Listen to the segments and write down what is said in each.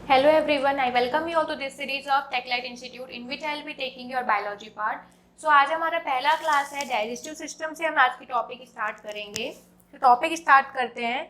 Hello everyone, I welcome you all to this series of TechLight Institute in which I will be taking your biology part. So आज हमारा पहला class है digestive system से हम आज की topic start करेंगे. तो टॉपिक स्टार्ट करते हैं.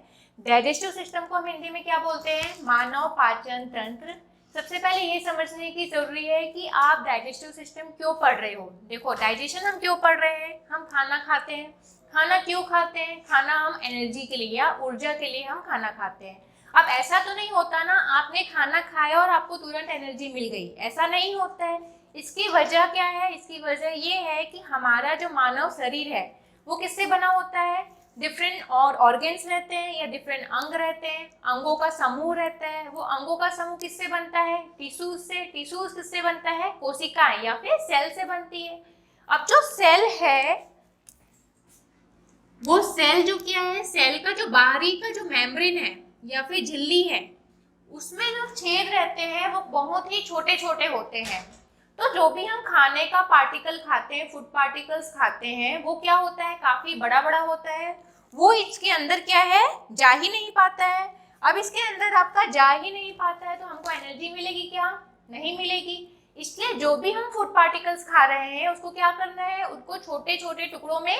डाइजेस्टिव सिस्टम को हम हिंदी में क्या बोलते हैं? मानव पाचन तंत्र. सबसे पहले ये समझने की जरूरी है कि आप डाइजेस्टिव सिस्टम क्यों पढ़ रहे हो. देखो, डाइजेशन हम क्यों पढ़ रहे हैं? हम खाना खाते हैं. खाना क्यों खाते हैं? खाना हम एनर्जी के लिए या ऊर्जा के लिए हम खाना खाते हैं. अब ऐसा तो नहीं होता ना, आपने खाना खाया और आपको तुरंत एनर्जी मिल गई, ऐसा नहीं होता है. इसकी वजह क्या है? इसकी वजह ये है कि हमारा जो मानव शरीर है वो किससे बना होता है? डिफरेंट और ऑर्गेन्स रहते हैं या डिफरेंट अंग रहते हैं, अंगों का समूह रहता है. वो अंगों का समूह किससे बनता है? टिश्यूज से. टिश्यूज किससे बनता है? कोशिकाएं या फिर सेल से बनती है. अब जो सेल है वो सेल जो क्या है, सेल का जो बाहरी का जो मेम्ब्रेन है या फिर झिल्ली है, उसमें जो छेद रहते हैं वो बहुत ही छोटे छोटे होते हैं. तो जो भी हम खाने का पार्टिकल खाते हैं, फूड पार्टिकल्स खाते हैं, वो क्या होता है? काफी बड़ा बड़ा होता है. वो इसके अंदर क्या है? जा ही नहीं पाता है. अब इसके अंदर आपका जा ही नहीं पाता है तो हमको एनर्जी मिलेगी क्या? नहीं मिलेगी. इसलिए जो भी हम फूड पार्टिकल्स खा रहे हैं उसको क्या करना है? उनको छोटे छोटे टुकड़ों में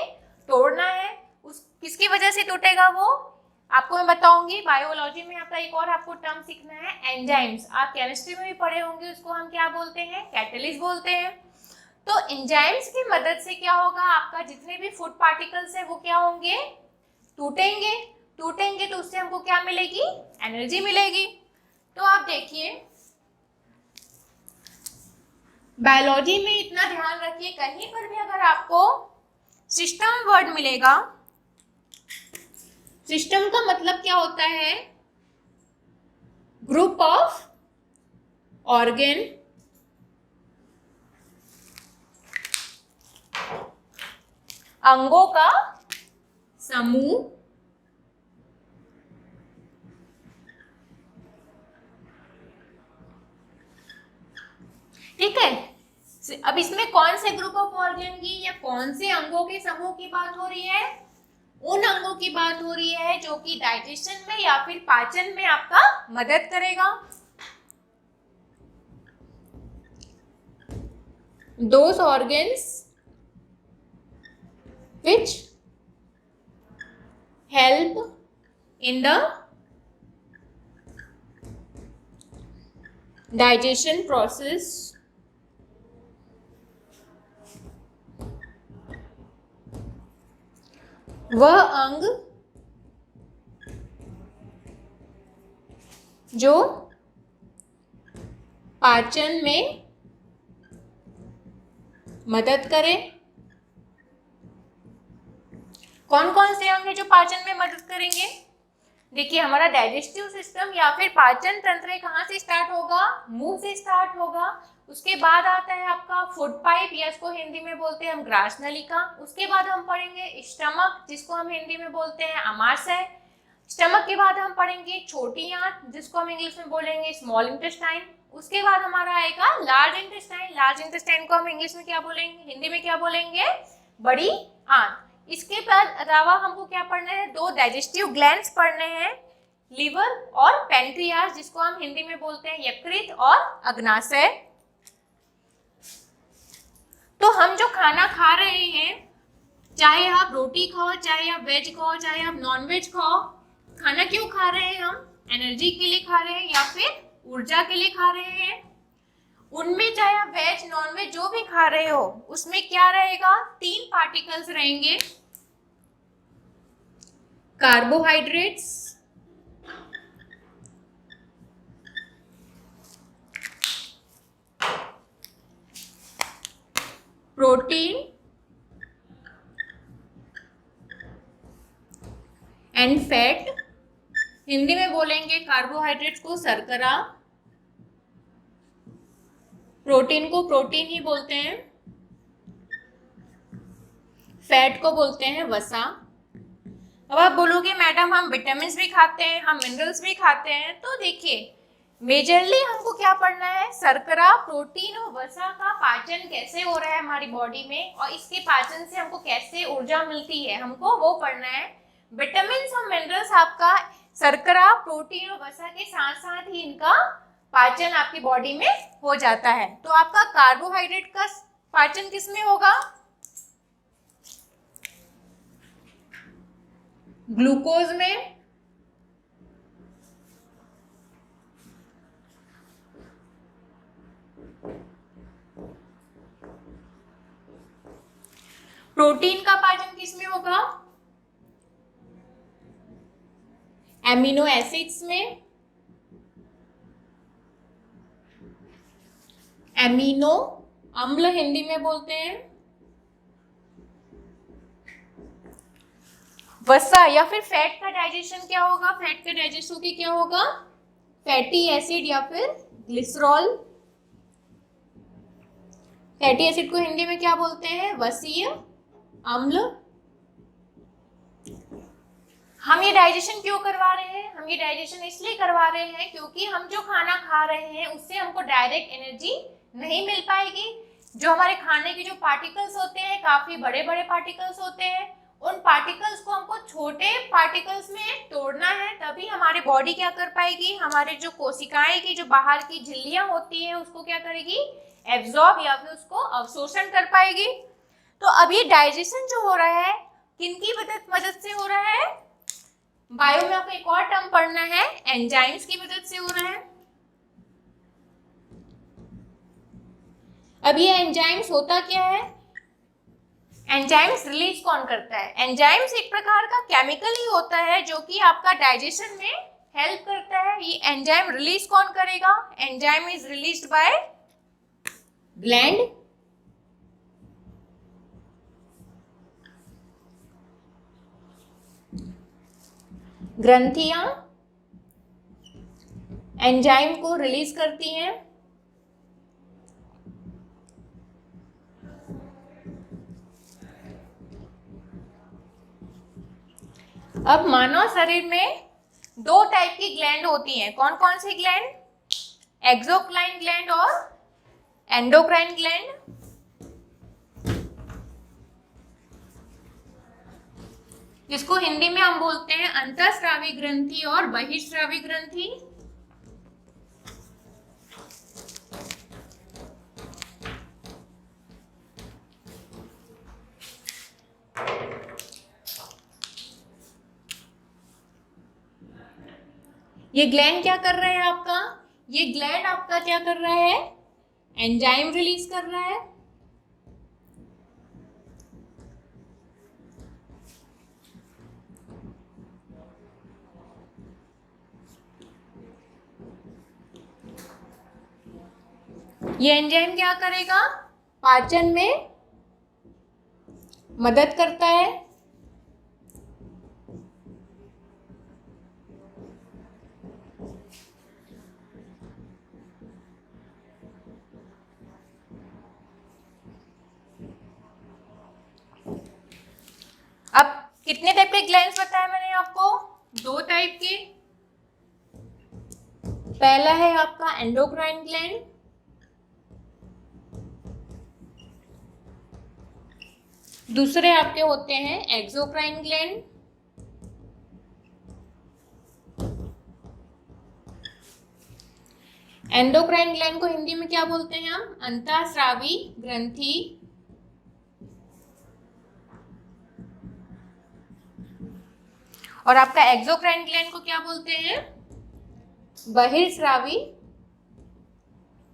तोड़ना है. उस किसकी वजह से टूटेगा वो आपको मैं बताऊंगी. बायोलॉजी में आपका एक और आपको टर्म सीखना है, एंजाइम्स. आप केमिस्ट्री में भी पढ़े होंगे, उसको हम क्या बोलते हैं? कैटलिस्ट बोलते हैं. तो एंजाइम्स की मदद से क्या होगा? आपका जितने भी फूड पार्टिकल्स है वो क्या होंगे? टूटेंगे. टूटेंगे तो उससे हमको क्या मिलेगी? एनर्जी मिलेगी. तो आप देखिए, बायोलॉजी में इतना ध्यान रखिए, कहीं पर भी अगर आपको सिस्टम वर्ड मिलेगा, सिस्टम का मतलब क्या होता है? ग्रुप ऑफ ऑर्गन अंगों का समूह ठीक है. अब इसमें कौन से ग्रुप ऑफ ऑर्गन की या कौन से अंगों के समूह की बात हो रही है? उन अंगों की बात हो रही है जो कि डाइजेशन में या फिर पाचन में आपका मदद करेगा. Those organs which help in the digestion process वह अंग जो पाचन में मदद करे. कौन कौन से अंग है जो पाचन में मदद करेंगे? देखिए, हमारा डाइजेस्टिव सिस्टम या फिर पाचन तंत्र कहाँ से स्टार्ट होगा? मुंह से स्टार्ट होगा. उसके बाद आता है आपका फूड पाइप या इसको हिंदी में बोलते हैं हम ग्रास नलिका. उसके बाद हम पढ़ेंगे स्टमक जिसको हम हिंदी में बोलते हैं अमाशय. स्टमक के बाद हम पढ़ेंगे छोटी आंत जिसको हम इंग्लिश में बोलेंगे स्मॉल इंटेस्टाइन. उसके बाद हमारा आएगा लार्ज इंटेस्टाइन. लार्ज इंटेस्टाइन को हम इंग्लिश में क्या बोलेंगे? हिंदी में क्या बोलेंगे? बड़ी आंत. इसके बाद अलावा हमको क्या पढ़ना है? दो डाइजेस्टिव ग्लैंड्स पढ़ने हैं, लिवर और पेंक्रियास जिसको हम हिंदी में बोलते हैं यकृत और अग्नाशय. तो हम जो खाना खा रहे हैं, चाहे आप रोटी खाओ, चाहे आप वेज खाओ, चाहे आप नॉन वेज खाओ, खाना क्यों खा रहे हैं? हम एनर्जी के लिए खा रहे हैं या फिर ऊर्जा के लिए खा रहे हैं. उनमें चाहे आप वेज नॉन वेज जो भी खा रहे हो उसमें क्या रहेगा? 3 पार्टिकल्स रहेंगे, carbohydrates, protein and fat. Hindi में बोलेंगे कार्बोहाइड्रेट्स को शर्करा, प्रोटीन को प्रोटीन ही बोलते हैं, फैट को बोलते हैं वसा. अब आप बोलोगे मैडम हम विटामिन भी खाते हैं, हम मिनरल्स भी खाते हैं. तो देखिए, मेजरली हमको क्या पढ़ना है? शर्करा, प्रोटीन और वसा का पाचन कैसे हो रहा है हमारी बॉडी में और इसके पाचन से हमको कैसे ऊर्जा मिलती है, हमको वो पढ़ना है. विटामिन और मिनरल्स आपका शर्करा, प्रोटीन और वसा के साथ साथ ही इनका पाचन आपकी बॉडी में हो जाता है। तो आपका कार्बोहाइड्रेट का पाचन किस में होगा? ग्लूकोज में, प्रोटीन का पाचन किस में होगा? एमिनो एसिड्स में, एमिनो अम्ल हिंदी में बोलते हैं, वसा या फिर फैट का डाइजेशन क्या होगा? फैट का डाइजेशन होके क्या होगा? फैटी एसिड या फिर ग्लिसरॉल। फैटी एसिड को हिंदी में क्या बोलते हैं? वसीय अम्ल। हम ये डाइजेशन क्यों करवा रहे हैं? हम ये डाइजेशन इसलिए करवा रहे हैं क्योंकि हम जो खाना खा रहे हैं उससे हमको डायरेक्ट एनर्जी नहीं मिल पाएगी। जो हमारे खाने के जो पार्टिकल्स होते हैं, काफी बड़े बड़े पार्टिकल्स होते हैं, उन पार्टिकल्स को हमको छोटे पार्टिकल्स में तोड़ना है, तभी हमारी बॉडी क्या कर पाएगी? हमारे जो कोशिकाएं की जो बाहर की झिल्लियां होती है उसको क्या करेगी? एब्जॉर्ब या फिर उसको अवशोषण कर पाएगी। तो अब ये डाइजेशन जो हो रहा है किनकी मदद से हो रहा है? बायो में आपको एक और टर्म पढ़ना है, एंजाइम्स की मदद से हो रहा है। अब ये एंजाइम्स होता क्या है? एंजाइम्स रिलीज कौन करता है? एंजाइम्स एक प्रकार का केमिकल ही होता है जो कि आपका डाइजेशन में हेल्प करता है। ये एंजाइम रिलीज कौन करेगा? Enzyme is released by gland. ग्रंथियां एंजाइम को रिलीज करती हैं। अब मानव शरीर में दो टाइप की ग्लैंड होती हैं। कौन कौन सी ग्लैंड? एक्सोक्राइन ग्लैंड और एंडोक्राइन ग्लैंड। जिसको हिंदी में हम बोलते हैं अंतःस्रावी ग्रंथि और बहिःस्रावी ग्रंथि। ये ग्लैंड क्या कर रहा है आपका? ये ग्लैंड आपका क्या कर रहा है? एंजाइम रिलीज कर रहा है। ये एंजाइम क्या करेगा? पाचन में मदद करता है। अब कितने टाइप के ग्लैंड्स बताए मैंने आपको? दो टाइप के। पहला है आपका एंडोक्राइन ग्लैंड, दूसरे आपके होते हैं एक्सोक्राइन ग्लैंड। एंडोक्राइन ग्लैंड को हिंदी में क्या बोलते हैं हम? अंतःस्रावी ग्रंथि। और आपका एक्सोक्राइन ग्लैंड को क्या बोलते हैं? बहिःस्रावी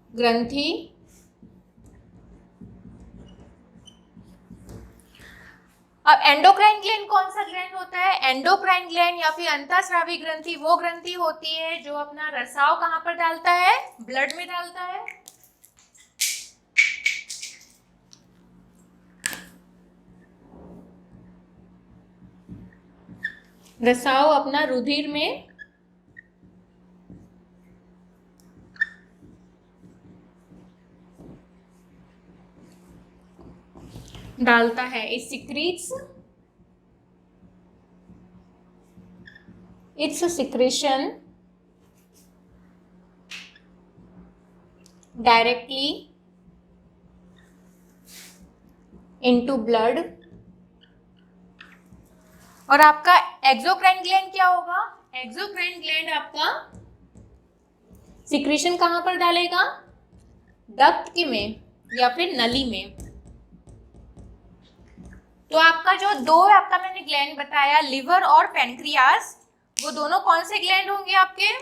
ग्रंथि। अब एंडोक्राइन ग्लैंड कौन सा ग्लैंड होता है? एंडोक्राइन ग्लैंड या फिर अंतःस्रावी ग्रंथि वो ग्रंथि होती है जो अपना रसाव कहाँ पर डालता है? ब्लड में डालता है। रसाव अपना रुधिर में डालता है। It secretes its secretion directly into blood। और आपका एक्सोक्राइन ग्लैंड क्या होगा? एक्सोक्राइन ग्लैंड आपका सिक्रीशन कहाँ पर डालेगा? डक्ट के में या फिर नली में। तो आपका जो दो आपका मैंने ग्लैंड बताया, लिवर और पैनक्रियास, वो दोनों कौन से ग्लैंड होंगे आपके?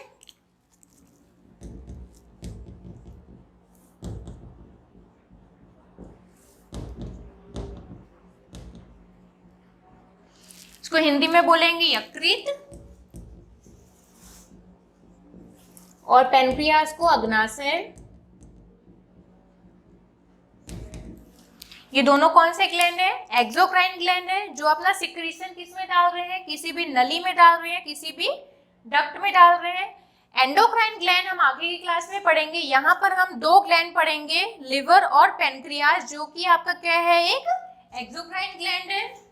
इसको हिंदी में बोलेंगे यकृत, और पैनक्रियास को अग्नाशय। ये दोनों कौन से ग्लैंड है? एक्सोक्राइन ग्लैंड है, जो अपना सिक्रीशन किस में डाल रहे हैं? किसी भी नली में डाल रहे हैं, किसी भी डक्ट में डाल रहे हैं। एंडोक्राइन ग्लैंड हम आगे की क्लास में पढ़ेंगे। यहाँ पर हम दो ग्लैंड पढ़ेंगे, लिवर और पैनक्रियास, जो कि आपका क्या है? एक एक्सोक्राइन ग्लैंड है